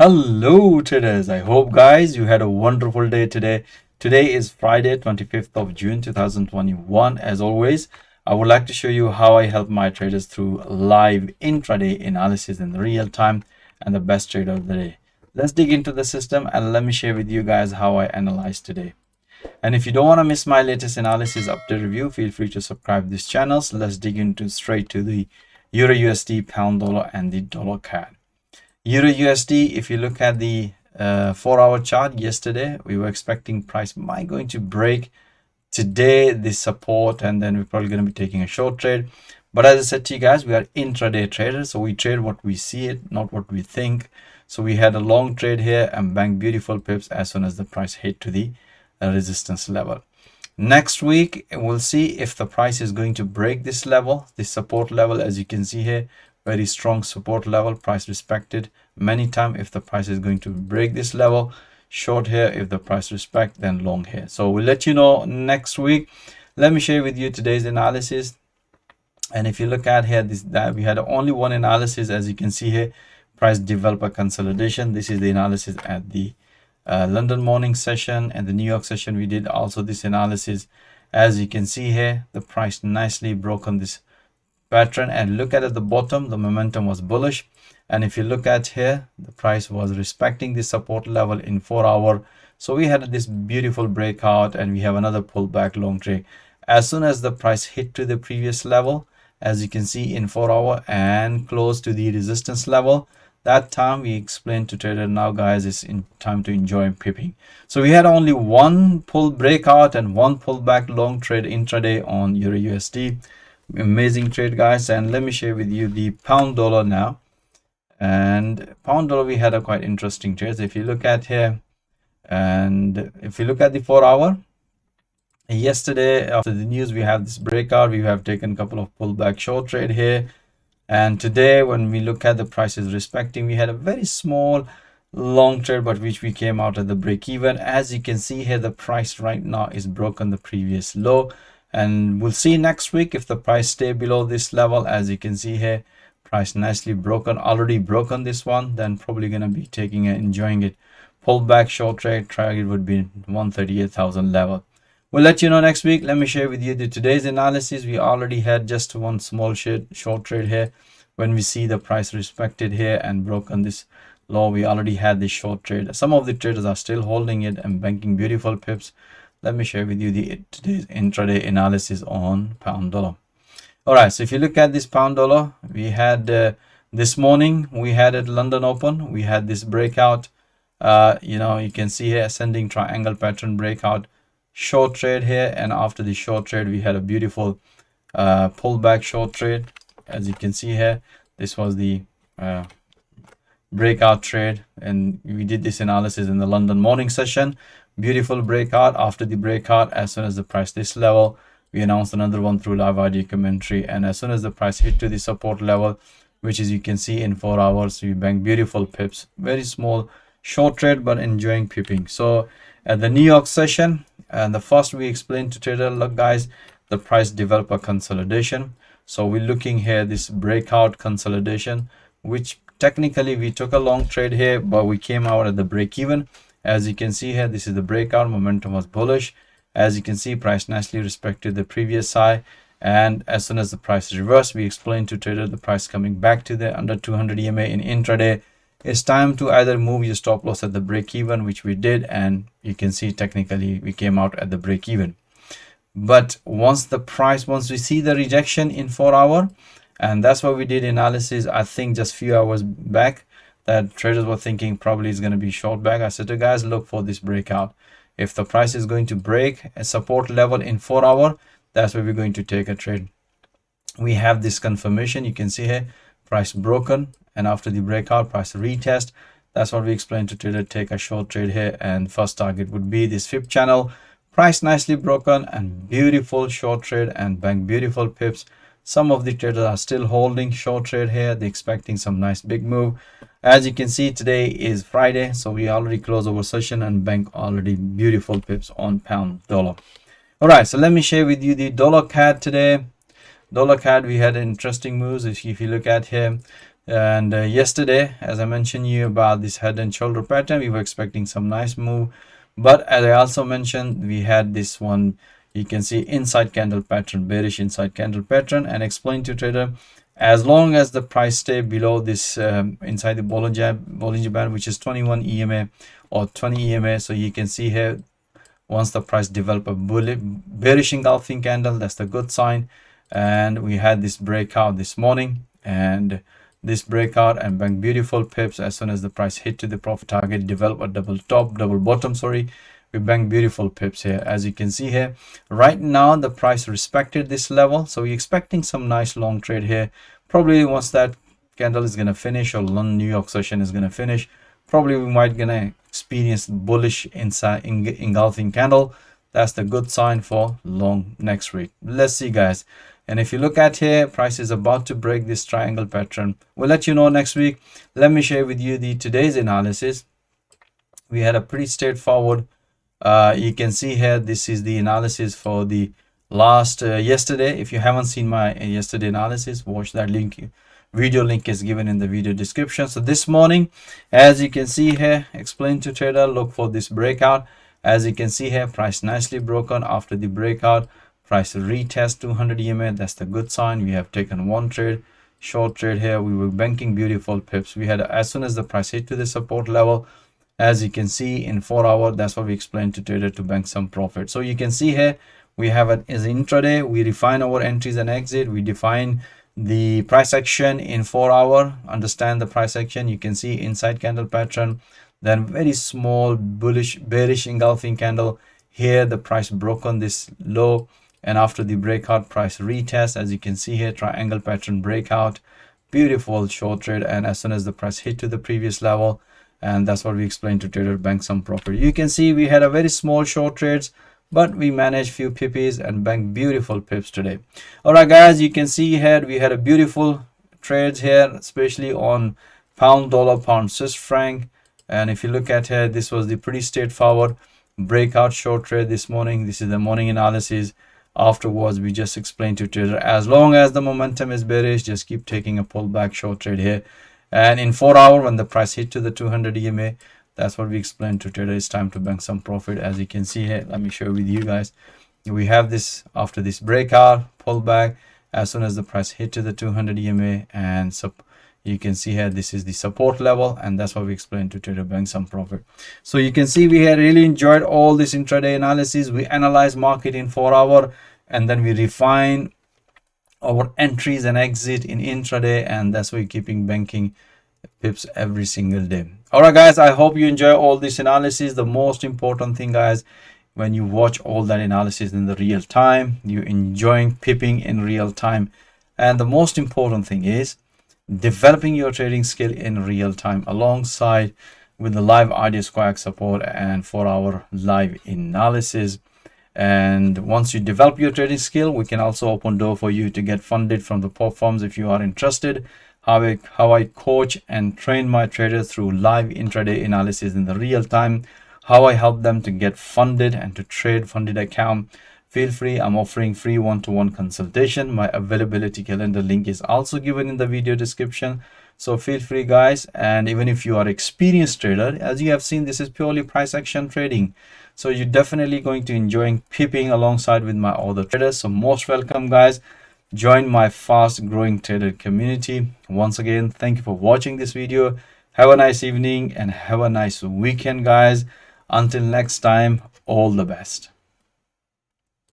Hello traders, I hope guys you had a wonderful day today. Today is Friday 25th of June 2021. As always, I would like to show you how I help my traders through live intraday analysis in real time and the best trade of the day. Let's dig into the system and let me share with you guys how I analyze today. And if you don't want to miss my latest analysis update review, feel free to subscribe this channel. So let's dig into straight to the EURUSD, pound dollar and the dollar CAD. EURUSD, if you look at the 4-hour chart yesterday, we were expecting price might going to break today this support, and then we're probably going to be taking a short trade. But as I said to you guys, we are intraday traders, so we trade what we see it, not what we think. So we had a long trade here and banked beautiful pips as soon as the price hit to the resistance level. Next week we'll see if the price is going to break this level, this support level. As you can see here, very strong support level, price respected many times. If the price is going to break this level, short here. If the price respect, then long here. So we'll let you know next week. Let me share with you today's analysis. And if you look at here, we had only one analysis. As you can see here, price developer consolidation. This is the analysis at the London morning session, and the New York session we did also this analysis. As you can see here, the price nicely broke on this pattern, and look at the bottom, the momentum was bullish. And if you look at here, the price was respecting the support level in 4-hour. So we had this beautiful breakout, and we have another pullback long trade. As soon as the price hit to the previous level, as you can see in 4-hour and close to the resistance level, that time we explained to trader, now guys, it's in time to enjoy pipping. So we had only one pull breakout and one pullback long trade intraday on EURUSD. Amazing trade, guys. And let me share with you the pound dollar now. And pound dollar, we had a quite interesting trade. If you look at here, and if you look at the 4-hour, yesterday after the news, we have this breakout. We have taken a couple of pullback short trade here. And today, when we look at the prices respecting, we had a very small long trade, but which we came out at the break even. As you can see here, the price right now is broken the previous low, and we'll see next week if the price stay below this level. As you can see here, price nicely broken, already broken this one, then probably going to be taking it, enjoying it. Pullback short trade target would be 138,000 level. We'll let you know next week. Let me share with you today's analysis. We already had just one small short trade here. When we see the price respected here and broken this low, we already had this short trade. Some of the traders are still holding it and banking beautiful pips. Let me share with you today's intraday analysis on pound dollar. All right, so if you look at this pound dollar, we had this morning, we had at London Open, we had this breakout. You can see here ascending triangle pattern breakout, short trade here, and after the short trade we had a beautiful pullback short trade. As you can see here, this was the breakout trade, and we did this analysis in the London morning session. Beautiful breakout. After the breakout, as soon as the price this level, we announced another one through live ID commentary, and as soon as the price hit to the support level, which is you can see in 4 hours, we banked beautiful pips. Very small short trade, but enjoying pipping. So at the New York session, and the first we explained to trader, look guys, the price developer consolidation. So we're looking here this breakout consolidation, which technically we took a long trade here, but we came out at the break even. As you can see here, this is the breakout, momentum was bullish. As you can see, price nicely respected the previous high, and as soon as the price reversed, we explained to trader the price coming back to the under 200 EMA in intraday. It's time to either move your stop loss at the break even, which we did, and you can see technically we came out at the break even. But once we see the rejection in 4-hour, and that's what we did analysis, I think just few hours back, that traders were thinking probably is going to be short back. I said to guys, look for this breakout. If the price is going to break a support level in 4-hour, that's where we're going to take a trade. We have this confirmation. You can see here, price broken, and after the breakout, price retest. That's what we explained to trader, take a short trade here, and first target would be this fib channel. Price nicely broken and beautiful short trade and bank beautiful pips. Some of the traders are still holding short trade here. They're expecting some nice big move. As you can see, today is Friday, so we already closed our session and bank already beautiful pips on pound dollar. All right, so let me share with you the dollar CAD today. Dollar CAD, we had interesting moves. If you look at here, And yesterday, as I mentioned you about this head and shoulder pattern, we were expecting some nice move, but as I also mentioned, we had this one, you can see inside candle pattern, bearish inside candle pattern, and explain to trader, as long as the price stay below this inside the Bollinger Band, which is 21 EMA or 20 EMA. So you can see here, once the price develop a bearish engulfing candle, that's the good sign. And we had this breakout this morning, and this breakout and bank beautiful pips. As soon as the price hit to the profit target, develop a double bottom, we bank beautiful pips here. As you can see here, right now the price respected this level, so we're expecting some nice long trade here. Probably once that candle is going to finish, or London New York session is going to finish, probably we might gonna experience bullish inside engulfing candle. That's the good sign for long next week. Let's see, guys. And if you look at here, price is about to break this triangle pattern. We'll let you know next week. Let me share with you the today's analysis. We had a pretty straightforward, you can see here, this is the analysis for the last yesterday. If you haven't seen my yesterday analysis, watch that link. Video link is given in the video description. So this morning, as you can see here, explain to trader, look for this breakout. As you can see here, price nicely broken. After the breakout, price retest 200 EMA. That's the good sign. We have taken one trade, short trade here. We were banking beautiful pips. We had, as soon as the price hit to the support level, as you can see in 4 hours, that's what we explained to trader to bank some profit. So you can see here, we have it as intraday. We refine our entries and exit. We define the price action in 4 hours. Understand the price action. You can see inside candle pattern, then very small bullish bearish engulfing candle. Here the price broke on this low, and after the breakout, price retest. As you can see here, triangle pattern breakout, beautiful short trade. And as soon as the price hit to the previous level, and that's what we explained to trader, bank some profit. You can see we had a very small short trades, but we managed few pippies and bank beautiful pips today. All right, guys, you can see here we had a beautiful trades here, especially on pound dollar, pound Swiss franc. And if you look at here, this was the pretty straightforward breakout short trade this morning. This is the morning analysis. Afterwards, we just explained to trader, as long as the momentum is bearish, just keep taking a pullback short trade here. And in 4 hours, when the price hit to the 200 EMA, that's what we explained to trader, it's time to bank some profit. As you can see here, let me share with you guys. We have this after this breakout pullback, as soon as the price hit to the 200 EMA, and so you can see here, this is the support level, and that's what we explained to trader, bank some profit. So you can see we had really enjoyed all this intraday analysis. We analyze market in 4 hours, and then we refine our entries and exit in intraday, and that's why we're keeping banking pips every single day. All right, guys, I hope you enjoy all this analysis. The most important thing, guys, when you watch all that analysis in the real time, you enjoying pipping in real time. And the most important thing is developing your trading skill in real time alongside with the live audio squawk support and 4 hour live analysis. And once you develop your trading skill, we can also open door for you to get funded from the platforms if you are interested. How I coach and train my traders through live intraday analysis in the real time, how I help them to get funded and to trade funded account. Feel free, I'm offering free one-to-one consultation. My availability calendar link is also given in the video description. So feel free, guys. And even if you are experienced trader, as you have seen, this is purely price action trading. So you're definitely going to enjoy pipping alongside with my other traders. So most welcome, guys. Join my fast growing trader community. Once again, thank you for watching this video. Have a nice evening and have a nice weekend, guys. Until next time, all the best.